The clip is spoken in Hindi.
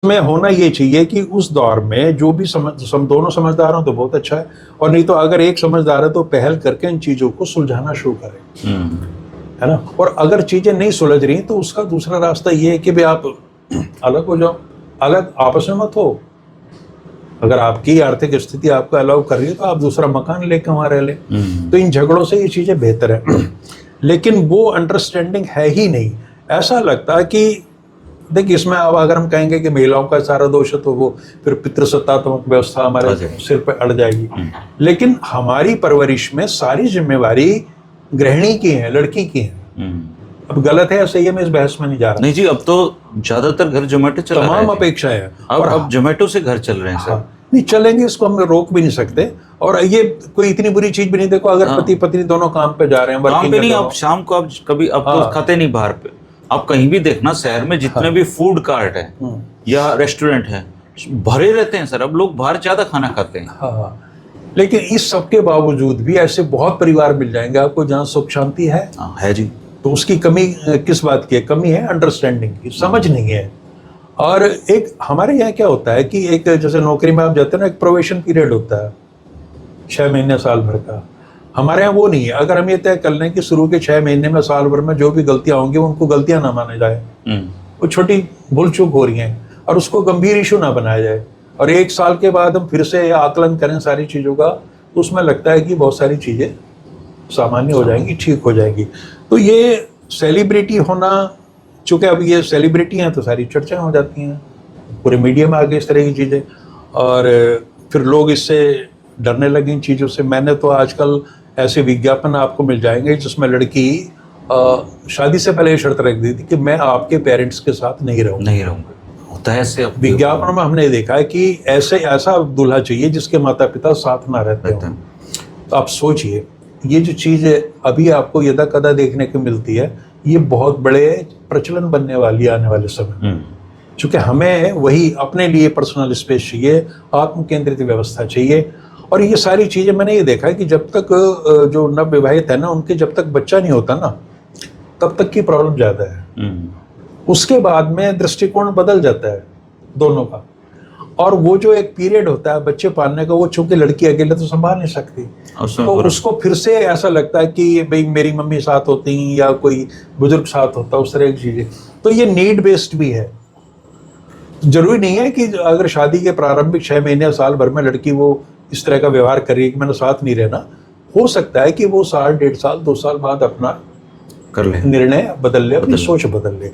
में होना ये चाहिए कि उस दौर में जो भी दोनों समझदार हो तो बहुत अच्छा है, और नहीं तो अगर एक समझदार है तो पहल करके इन चीज़ों को सुलझाना शुरू करें, है ना। और अगर चीज़ें नहीं सुलझ रही तो उसका दूसरा रास्ता ये है कि भाई आप अलग हो जाओ, अलग आपस में मत हो। अगर आपकी आर्थिक स्थिति आपको अलाउ कर रही है तो आप दूसरा मकान लेकर वहाँ रह लें। तो इन झगड़ों से ये चीज़ें बेहतर है। लेकिन वो अंडरस्टैंडिंग है ही नहीं। ऐसा लगता है कि देखिए, इसमें अब अगर हम कहेंगे कि महिलाओं का सारा दोष है तो वो फिर पितृसत्तात्मक व्यवस्था हमारे सिर पर अड़ जाएगी। लेकिन हमारी परवरिश में सारी जिम्मेवारी गृहिणी की है, लड़की की है। अब गलत है या सही है, मैं इस बहस में नहीं जा रहा। नहीं जी, अब तो ज्यादातर घर जोमेटो चल रहा है, तमाम अपेक्षाएं हैं और अब जोमेटो से घर चल रहे हैं सर। नहीं चलेंगे, इसको हम रोक भी नहीं सकते। और ये कोई इतनी बुरी चीज भी नहीं। देखो, अगर पति पत्नी दोनों काम पे जा रहे हैं, काम पे नहीं, आप शाम को आप कभी अब तो खाते नहीं बाहर पे। आप कहीं भी देखना शहर में जितने भी फूड कार्ट है या रेस्टोरेंट है भरे रहते हैं सर। अब लोग बाहर ज्यादा खाना खाते हैं। लेकिन इस सब के बावजूद भी ऐसे बहुत परिवार मिल जाएंगे आपको जहाँ सुख शांति है जी। तो उसकी कमी किस बात की है? कमी है अंडरस्टैंडिंग की, समझ नहीं है। और एक हमारे यहाँ क्या होता है कि एक जैसे नौकरी में आप जाते हैं ना, एक प्रोबेशन पीरियड होता है 6 महीने साल भर का। हमारे यहाँ वो नहीं है। अगर हम ये तय कर लें कि शुरू के 6 महीने में साल भर में जो भी गलतियां होंगी उनको गलतियां ना माने जाए, वो छोटी भूल चूक हो रही हैं और उसको गंभीर इशू ना बनाया जाए, और 1 साल के बाद हम फिर से आकलन करें सारी चीज़ों का, तो उसमें लगता है कि बहुत सारी चीज़ें सामान्य हो जाएंगी, ठीक हो जाएंगी। तो ये सेलिब्रिटी होना, चूँकि अब ये सेलिब्रिटी हैं तो सारी चर्चाएं हो जाती हैं, पूरे मीडिया में आ गई इस तरह की चीज़ें, और फिर लोग इससे डरने लगे इन चीज़ों से। मैंने तो आजकल ऐसे विज्ञापन आपको मिल जाएंगे जिसमें लड़की शादी से पहले शर्त रख दी थी कि मैं आपके पेरेंट्स के साथ नहीं रहूँगा। होता है ऐसे विज्ञापन में हमने देखा है कि ऐसा दूल्हा चाहिए जिसके माता पिता साथ ना रहते हों। तो आप सोचिए, ये जो चीज़ अभी आपको यदा कदा देखने को मिलती है, ये बहुत बड़े प्रचलन बनने वाली आने वाले समय। चूँकि हमें वही अपने लिए पर्सनल स्पेस चाहिए, आत्म केंद्रित व्यवस्था चाहिए। और ये सारी चीज़ें मैंने ये देखा है कि जब तक जो नवविवाहित है ना, उनके जब तक बच्चा नहीं होता ना, तब तक की प्रॉब्लम ज़्यादा है। उसके बाद में दृष्टिकोण बदल जाता है दोनों का। और वो जो एक पीरियड होता है बच्चे पालने का, वो चूंकि लड़की अकेले तो संभाल नहीं सकती, तो उसको फिर से ऐसा लगता है कि भाई मेरी मम्मी साथ होती या कोई बुजुर्ग साथ होता, उस तरह की चीज़ें। तो ये नीड बेस्ड भी है। जरूरी नहीं है कि अगर शादी के प्रारंभिक 6 महीने साल भर में लड़की वो इस तरह का व्यवहार कर रही है कि मैंने साथ नहीं रहना। हो सकता है कि वो साल, 1.5 साल, 2 साल बाद अपना कर ले, निर्णय बदल ले, अपनी सोच बदल ले।